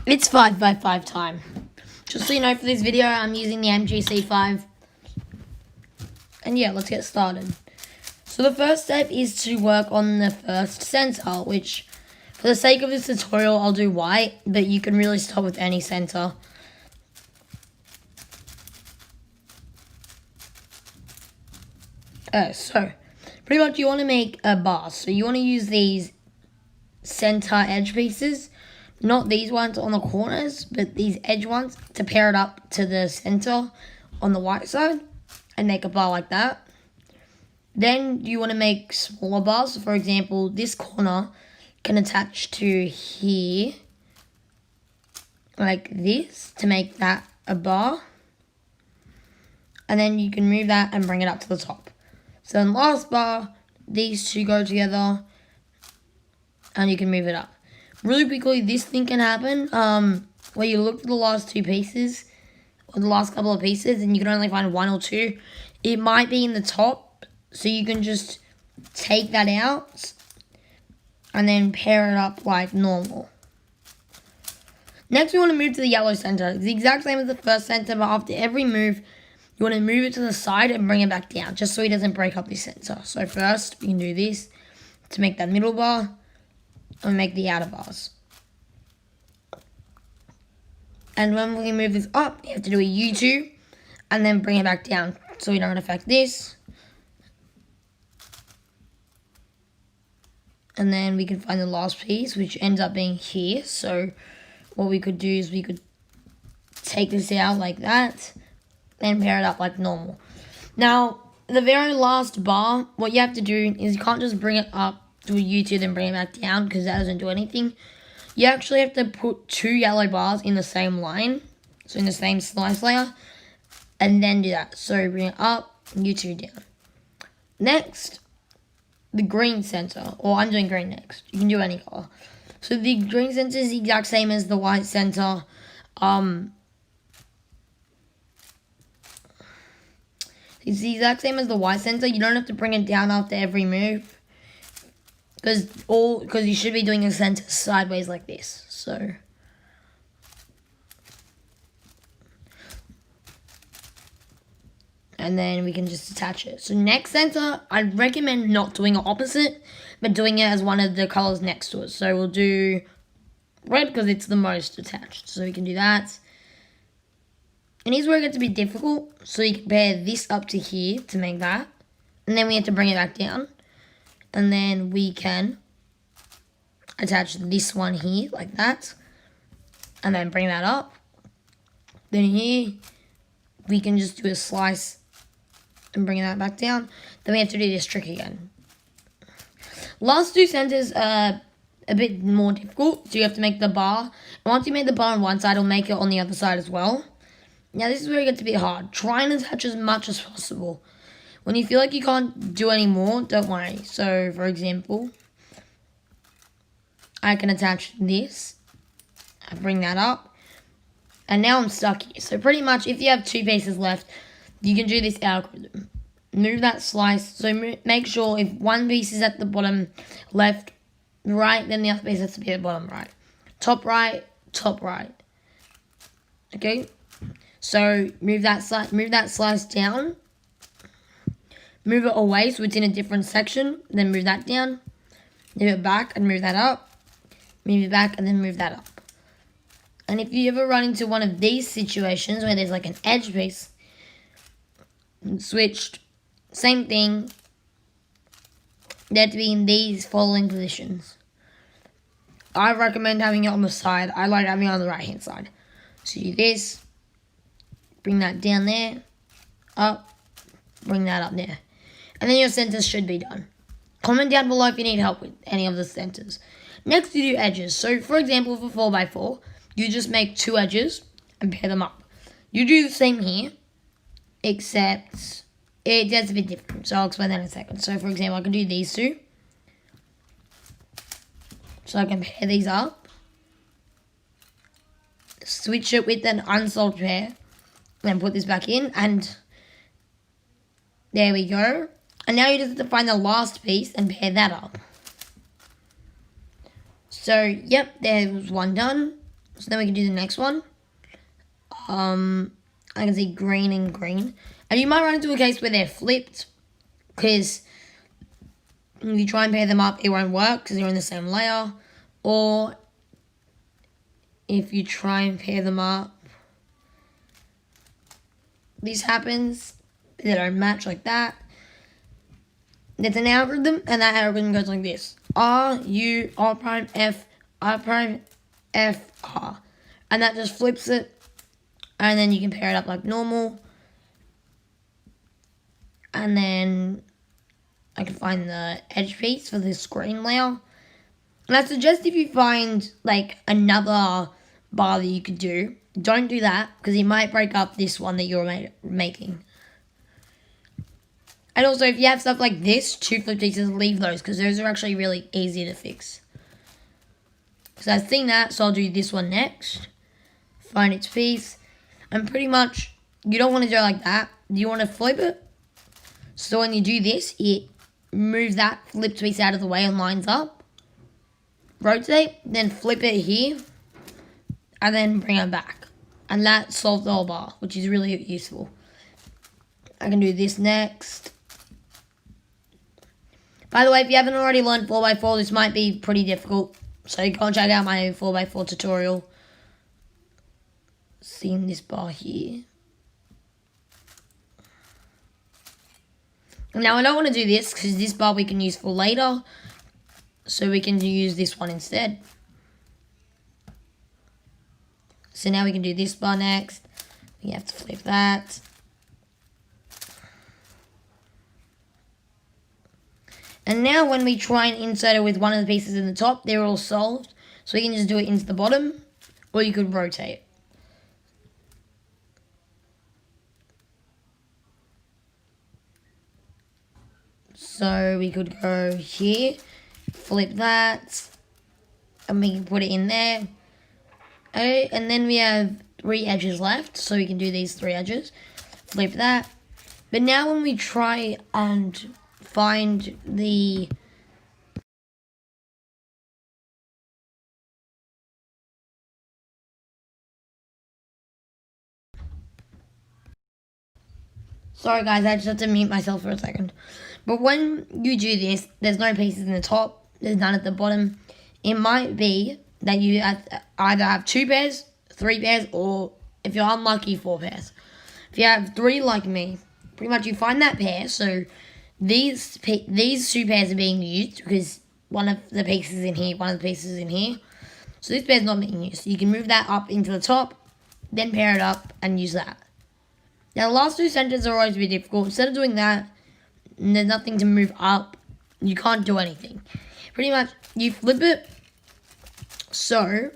It's 5x5 time. Just so you know, for this video, I'm using the MGC5. And yeah, let's get started. So the first step is to work on the first center, which, for the sake of this tutorial, I'll do white, but you can really start with any center. So, pretty much you want to make a bar. So you want to use these center edge pieces, not these ones on the corners, but these edge ones, to pair it up to the center on the white side and make a bar like that. Then you want to make smaller bars. So for example, this corner can attach to here like this to make that a bar. And then you can move that and bring it up to the top. So in the last bar, these two go together and you can move it up. Really quickly, this thing can happen where you look for the last two pieces or the last couple of pieces and you can only find one or two. It might be in the top, so you can just take that out and then pair it up like normal. Next, we want to move to the yellow center. It's the exact same as the first center, but after every move, you want to move it to the side and bring it back down, just so it doesn't break up this center. So first, we can do this to make that middle bar and make the outer bars. And when we move this up, you have to do a U2 and then bring it back down so we don't affect this. And then we can find the last piece, which ends up being here. So what we could do is we could take this out like that and pair it up like normal. Now, the very last bar, what you have to do is you can't just bring it up to a U2 then bring it back down because that doesn't do anything. You actually have to put two yellow bars in the same line, so in the same slice layer, and then do that. So bring it up, U2 down. Next, the green center, or I'm doing green next. You can do any color. So the green center is the exact same as the white center. It's the exact same as the white center. You don't have to bring it down after every move, because you should be doing a center sideways like this. So and then we can just attach it. So next center, I'd recommend not doing it opposite, but doing it as one of the colors next to it. So we'll do red because it's the most attached. So we can do that. And here's where it gets a bit difficult. So you can pair this up to here to make that. And then we have to bring it back down. And then we can attach this one here like that. And then bring that up. Then here, we can just do a slice and bring that back down. Then we have to do this trick again. Last two centers are a bit more difficult. So you have to make the bar. And once you make the bar on one side, it'll make it on the other side as well. Now this is where it gets a bit hard. Try and attach as much as possible. When you feel like you can't do any more, don't worry. So, for example, I can attach this. I bring that up. And now I'm stuck here. So pretty much, if you have two pieces left, you can do this algorithm. Move that slice. So make sure if one piece is at the bottom left, right, then the other piece has to be at the bottom right. Top right, top right. Okay? So move that slice down. Move it away so it's in a different section. Then move that down. Move it back and move that up. Move it back and then move that up. And if you ever run into one of these situations where there's like an edge piece switched, same thing. They have to be in these following positions. I recommend having it on the side. I like having it on the right hand side. So you do this. Bring that down there, up, bring that up there. And then your centers should be done. Comment down below if you need help with any of the centers. Next, you do edges. So, for example, for 4x4, you just make two edges and pair them up. You do the same here, except it does a bit different. So, I'll explain that in a second. So, for example, I can do these two. So, I can pair these up. Switch it with an unsolved pair. Then put this back in, and there we go. And now you just have to find the last piece and pair that up. So, yep, there was one done. So then we can do the next one. I can see green and green. And you might run into a case where they're flipped, because if you try and pair them up, it won't work because they're in the same layer. Or if you try and pair them up, this happens. They don't match like that. There's an algorithm, and that algorithm goes like this: R, U, R prime, F, R prime, F, R. And that just flips it. And then you can pair it up like normal. And then I can find the edge piece for the screen layer. And I suggest if you find like another bar that you could do, don't do that because it might break up this one that you're making. And also if you have stuff like this, 2 flip pieces, leave those because those are actually really easy to fix. So I've seen that, so I'll do this one next. Find its piece. And pretty much, you don't want to do it like that. You want to flip it. So when you do this, it moves that flipped piece out of the way and lines up. Rotate, then flip it here. And then bring it back. And that solves the whole bar, which is really useful. I can do this next. By the way, if you haven't already learned 4x4, this might be pretty difficult. So go and check out my 4x4 tutorial. Seeing this bar here. Now I don't want to do this because this bar we can use for later. So we can use this one instead. So now we can do this bar next. We have to flip that. And now when we try and insert it with one of the pieces in the top, they're all solved. So we can just do it into the bottom, or you could rotate. So we could go here, flip that, and we can put it in there. Okay, and then we have 3 edges left, so we can do these 3 edges. Flip that. But now when we try and find the sorry guys, I just have to mute myself for a second. But when you do this, there's no pieces in the top, there's none at the bottom. It might be that you either have 2 pairs, 3 pairs, or if you're unlucky, 4 pairs. If you have 3 like me, pretty much you find that pair, so these 2 pairs are being used because one of the pieces in here, one of the pieces in here. So this pair's not being used. So you can move that up into the top, then pair it up and use that. Now the last 2 centers are always a bit difficult. Instead of doing that, and there's nothing to move up, you can't do anything. Pretty much, you flip it, so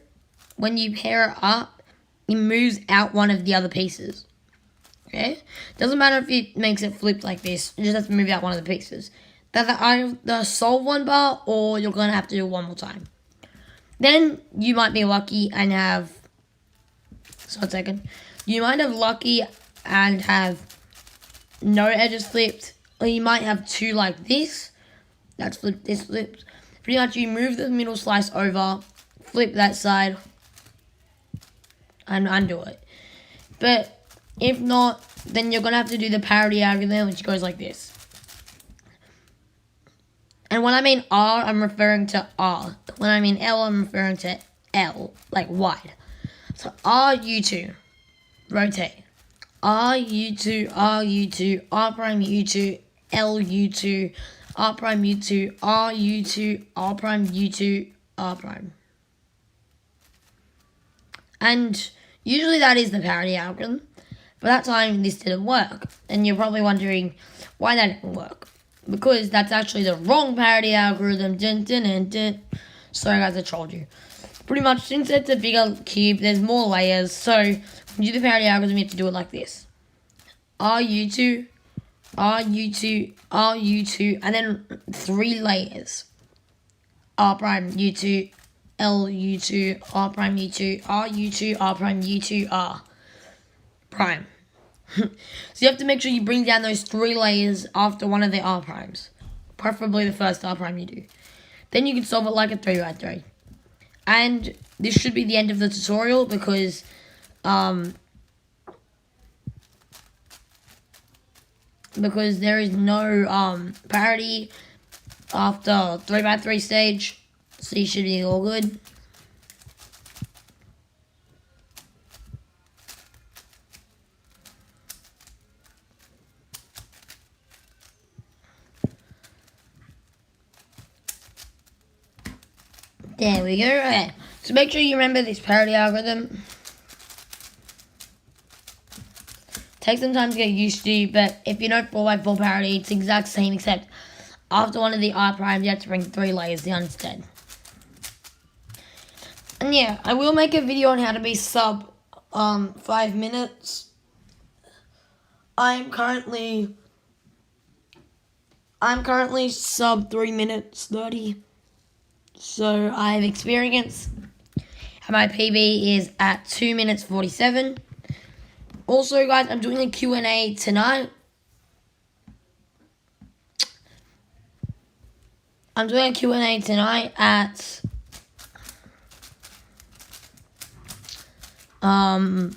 when you pair it up, it moves out one of the other pieces. Okay? Doesn't matter if it makes it flip like this, you just have to move out one of the pieces. That's either solve one bar, or you're going to have to do it one more time. Then, you might be lucky and have, so 1 second, you might have lucky and have no edges flipped, or you might have 2 like this. That's flipped, this flipped. Pretty much you move the middle slice over, flip that side, and undo it. But if not, then you're going to have to do the parity algorithm, which goes like this. And when I mean R, I'm referring to R. When I mean L, I'm referring to L, like wide. So R, U2, rotate. R, U2, R, U2, R prime, U2, L, U2, R prime, U2, R, U2, R prime, U2, R prime. And usually that is the parity algorithm. But that time, this didn't work. And you're probably wondering why that didn't work. Because that's actually the wrong parity algorithm. Dun, dun, dun, dun. Sorry guys, I trolled you. Pretty much, since it's a bigger cube, there's more layers. So, when you do the parity algorithm, you have to do it like this. RU2, RU2, RU2, and then 3 layers. R prime, U2, L, U2, R prime, U2, R, U2, R prime, U2, R prime. So you have to make sure you bring down those 3 layers after one of the R primes. Preferably the first R prime you do. Then you can solve it like a 3x3. And this should be the end of the tutorial because there is no parity after 3x3 stage, so you should be all good. There we go. Okay, so make sure you remember this parity algorithm. Takes some time to get used to, but if you know 4x4 parity, it's the exact same, except after one of the R primes, you have to bring 3 layers down instead. And yeah, I will make a video on how to be sub 5 minutes. I'm currently sub 3 minutes 30. So I have experience. And my PB is at 2 minutes 47. Also, guys, I'm doing a Q&A tonight. I'm doing a Q&A tonight at doing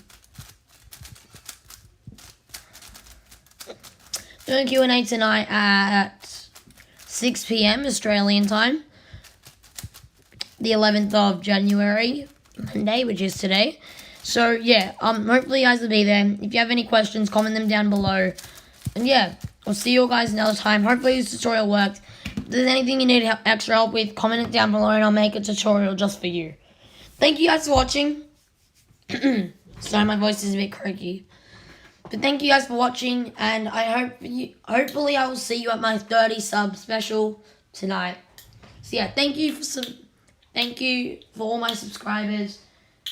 a Q&A tonight at 6 p.m. Australian time, the 11th of January, Monday, which is today. So yeah, hopefully you guys will be there. If you have any questions, comment them down below. And yeah, I'll see you guys another time. Hopefully this tutorial worked. If there's anything you need extra help with, comment it down below and I'll make a tutorial just for you. Thank you guys for watching. Sorry, my voice is a bit croaky. But thank you guys for watching, and hopefully I will see you at my 30 sub special tonight. So yeah, thank you for all my subscribers,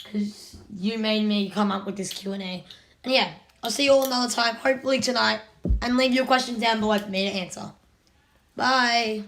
because you made me come up with this Q&A. And yeah, I'll see you all another time, hopefully tonight, and leave your questions down below for me to answer. Bye.